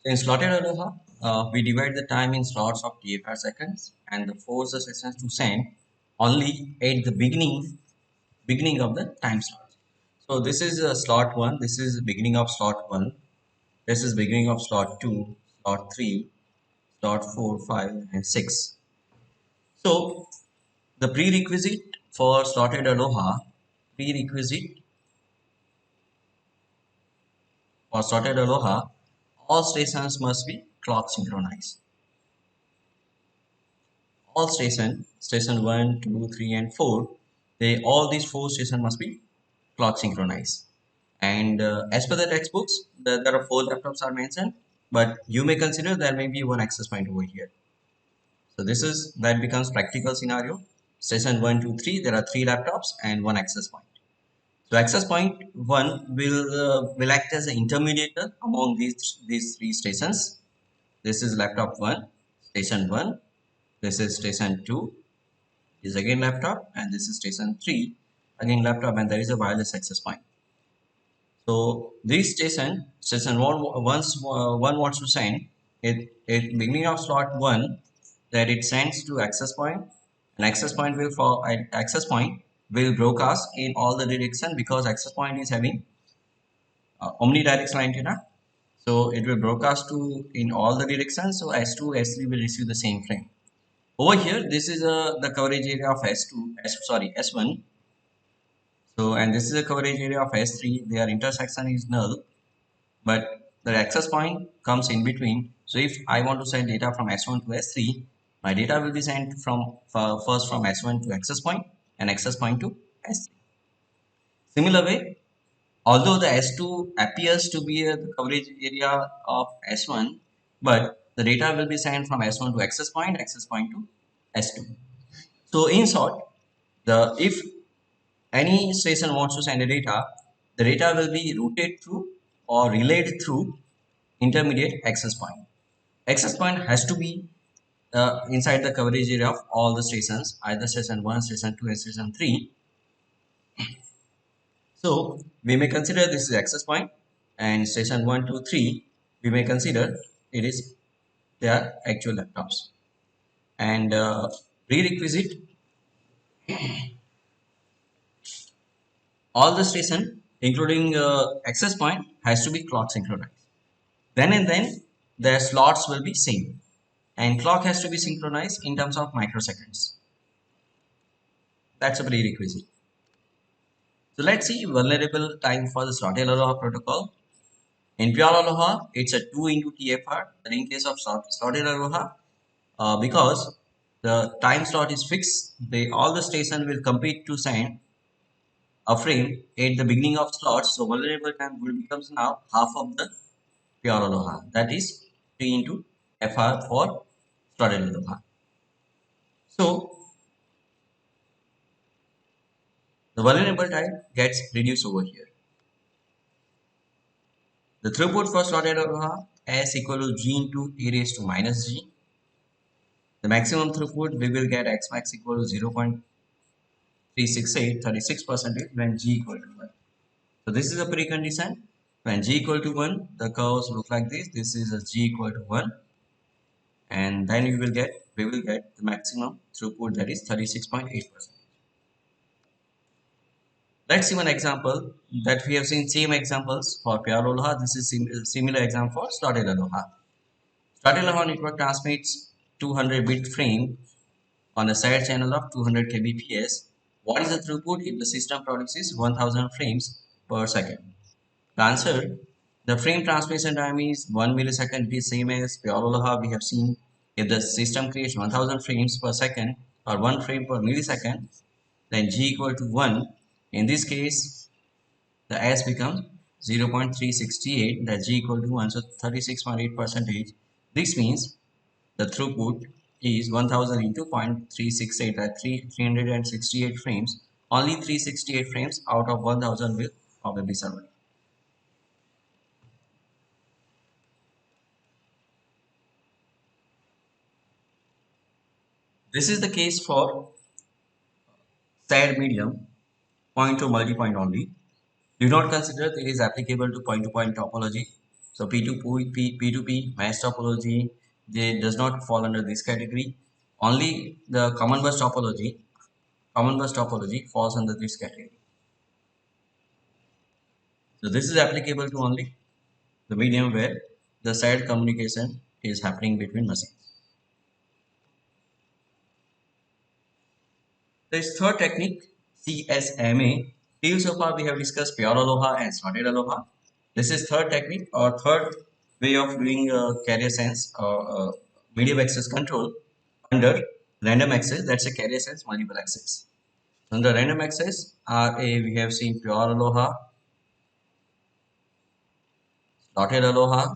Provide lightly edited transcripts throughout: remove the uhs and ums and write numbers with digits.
In slotted Aloha, we divide the time in slots of TFR seconds and force the sessions to send only at the beginning of the time slot. So this is slot 1, this is beginning of slot 1, this is beginning of slot 2, slot 3, slot 4, 5 and 6. So the prerequisite for slotted Aloha, all stations must be clock synchronized. All station 1, 2, 3 and 4, all these four stations must be clock synchronized. And as per the textbooks, there are four laptops are mentioned, but you may consider there may be one access point over here. So that becomes practical scenario. Station 1, 2, 3, there are three laptops and one access point. So access point 1 will act as an intermediator among these three stations. This is laptop 1, station 1. This is station 2, is again laptop, and this is station 3, again laptop, and there is a wireless access point. So this station 1, once one wants to send it beginning of slot 1, that it sends to access point. An access point will broadcast in all the direction because access point is having omnidirectional antenna. So it will broadcast to in all the directions. So S2, S3 will receive the same frame. Over here, this is the coverage area of S1. So, and this is the coverage area of S3. Their intersection is null, but the access point comes in between. So, if I want to send data from S1 to S3, my data will be sent from first from S1 to access point and access point to S3. Similar way, although the S2 appears to be the coverage area of S1, but the data will be sent from S1 to access point to S2. So in short, if any station wants to send a data, the data will be routed through or relayed through intermediate access point. Access point has to be inside the coverage area of all the stations, either station 1, station 2, and station 3. So we may consider this is access point, and station 1, 2, 3, we may consider it is their actual laptops. And prerequisite, all the station including access point has to be clock synchronized. Then and then their slots will be same, and clock has to be synchronized in terms of microseconds. That's a prerequisite. So let's see vulnerable time for the slotted Aloha protocol. In pure Aloha, it's a 2 into TFR. But in case of slotted Aloha, because the time slot is fixed, all the station will compete to send a frame at the beginning of slots. So vulnerable time will becomes now half of the pure Aloha. That is 3 into FR for slotted Aloha. So the vulnerable time gets reduced over here. The throughput for slotted Aloha S equal to G into e raised to minus G. The maximum throughput we will get X max equal to 0.368, 36% when G equal to 1. So this is a precondition. When G equal to 1, the curves look like this. This is a G equal to 1. And then we will get the maximum throughput, that is 36.8%. Let's see one example that we have seen same examples for pure Aloha. This is similar example for slotted Aloha. Slotted Aloha network transmits 200 bit frame on a side channel of 200 kbps. What is the throughput if the system produces 1000 frames per second? The answer, the frame transmission time is 1 millisecond. It is same as pure Aloha. We have seen if the system creates 1000 frames per second or 1 frame per millisecond, then G equal to 1. In this case, the S becomes 0.368, that G equal to 1, so 36.8 percentage. This means the throughput is 1000 into 0.368 at 368 frames. Only 368 frames out of 1000 will probably survive. This is the case for SAD medium, point to multi-point only. Do not consider it is applicable to point-to-point topology. So P2P, mesh topology, they does not fall under this category. Only the common bus topology falls under this category. So this is applicable to only the medium where the shared communication is happening between machines. This third technique, CSMA. Till so far we have discussed pure aloha and slotted aloha. This is third technique or third way of doing carrier sense or medium access control under random access. That's a carrier sense multiple access. Under random access, RA we have seen pure aloha, slotted aloha,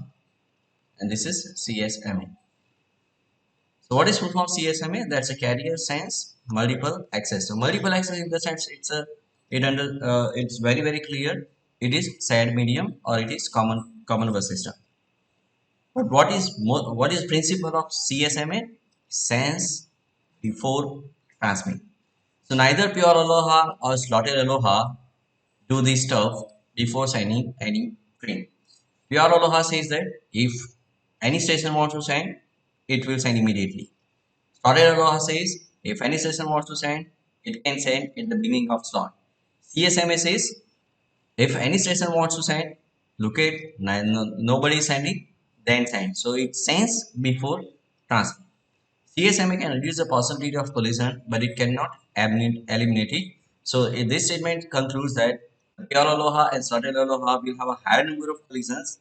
and this is CSMA. So what is full form CSMA? That's a carrier sense multiple access. So multiple access in the sense it's very clear. It is shared medium or it is common bus system. But what is principle of CSMA? Sense before transmit. So neither pure aloha or slotted aloha do this stuff before signing any frame. Pure aloha says that if any station wants to send, it will send immediately. Slotted aloha says if any station wants to send, it can send at the beginning of slot. CSMA says if any station wants to send, look at nobody is sending, then send. So it sends before transmit. CSMA can reduce the possibility of collision, but it cannot eliminate it. So this statement concludes that pure aloha and slotted aloha will have a higher number of collisions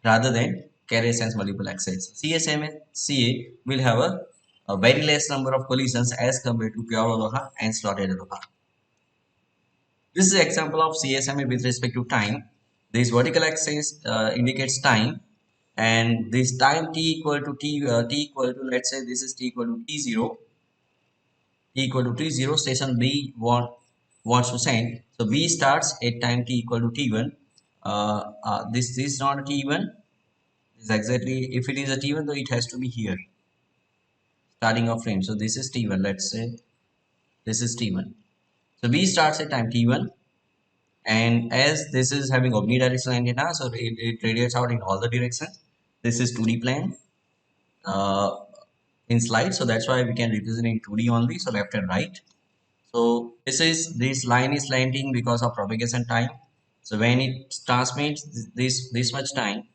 rather than carrier sense multiple access. CSMA CA will have a very less number of collisions as compared to pure aloha and slotted aloha. This is an example of CSMA with respect to time. This vertical axis indicates time, and this time t equal to t equal to, let's say this is t equal to t0, t0, station B wants to send. So B starts at time t equal to t1. This is not a t1. This is exactly, if it is a t1, though it has to be here starting of frame. So this is t1. Let's say this is t1. So B starts at time t1. And as this is having omnidirectional antenna, so it radiates out in all the directions. This is 2D plane in slide, so that's why we can represent in 2D only, so left and right. So this line is slanting because of propagation time. So when it transmits this much time,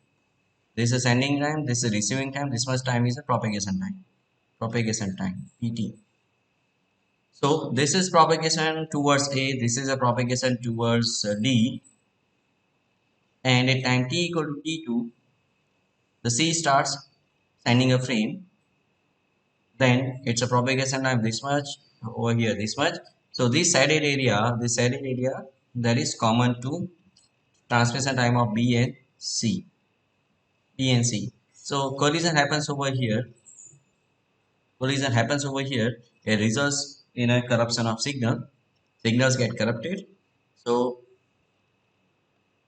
this is sending time, this is receiving time, this much time is a propagation time, PT. So this is propagation towards A, this is a propagation towards D, and at time t equal to t2, the C starts sending a frame. Then it's a propagation time this much, over here this much. So this shaded area that is common to transmission time of B and C. So collision happens over here. It results in a corruption of signal. Signals get corrupted. So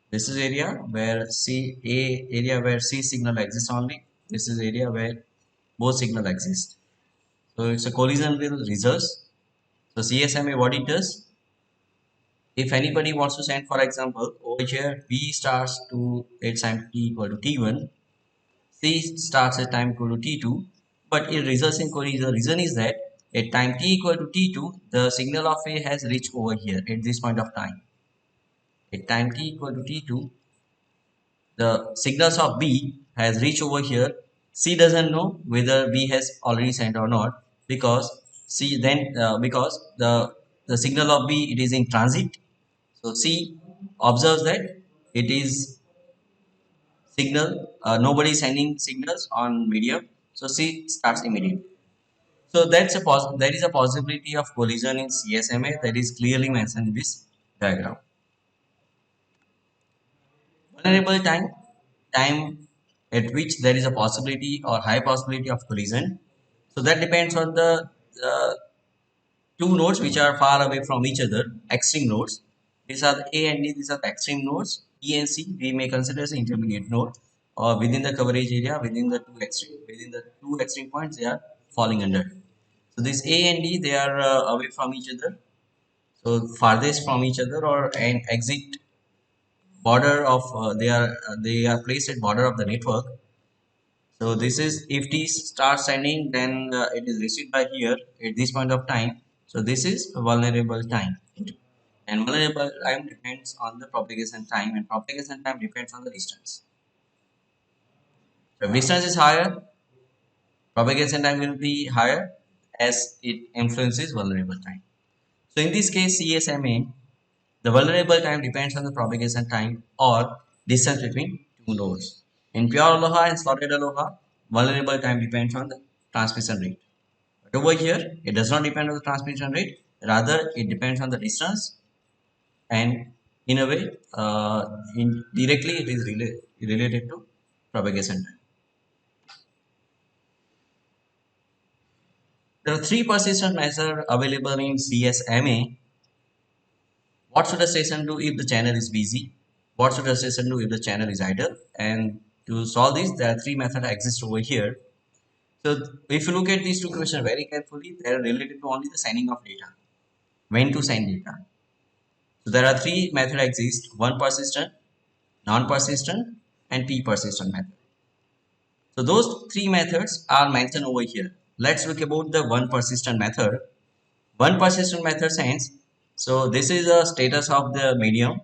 this is area where C signal exists only. This is area where both signal exist. So it's a collision will results. So CSMA, what it does, if anybody wants to send, for example, over here B starts to its time t equal to t1, C starts at time equal to t2, but it results in collision. The reason is that at time t equal to t2, the signal of A has reached over here at this point of time. At time t equal to t2, the signals of B has reached over here. C doesn't know whether B has already sent or not, because because the signal of B, it is in transit. So C observes that it is signal, nobody is sending signals on medium, so C starts immediately. So there is a possibility of collision in CSMA that is clearly mentioned in this diagram. Vulnerable time at which there is a possibility or high possibility of collision. So that depends on the uh, two nodes which are far away from each other, extreme nodes. These are the A and D, these are the extreme nodes. E and C we may consider as intermediate node, or within the coverage area, within the two extreme points they are falling under. So this A and D, they are away from each other. So farthest from each other or an exit border of they are placed at border of the network. So this is if T starts sending, then it is received by here at this point of time. So this is vulnerable time, and vulnerable time depends on the propagation time, and propagation time depends on the distance. So if distance is higher, propagation time will be higher as it influences vulnerable time. So in this case, CSMA, the vulnerable time depends on the propagation time or distance between two nodes. In pure aloha and slotted aloha, vulnerable time depends on the transmission rate. But over here, it does not depend on the transmission rate. Rather, it depends on the distance, and in a way, directly it is related to propagation time. There are three persistent methods available in CSMA. What should a station do if the channel is busy? What should a station do if the channel is idle? And to solve this, there are three methods exist over here. So if you look at these two questions very carefully, they are related to only the sending of data. When to send data. So there are three methods exist: one persistent, non-persistent, and p-persistent method. So those three methods are mentioned over here. Let's look about the one persistent method. One persistent method sends. So this is the status of the medium.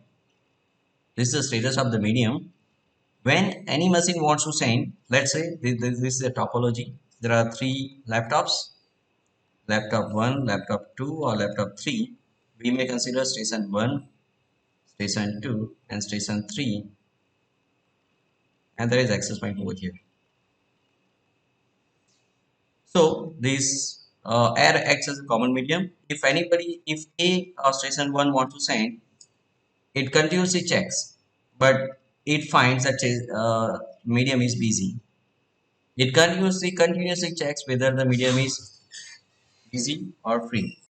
This is the status of the medium. When any machine wants to send, let's say this is a topology. There are three laptops, laptop 1, laptop 2, or laptop 3. We may consider station 1, station 2, and station 3, and there is access point over here. So this air acts as a common medium. If A or station 1 wants to send, it continuously checks, but it finds that medium is busy. It continuously checks whether the medium is busy or free.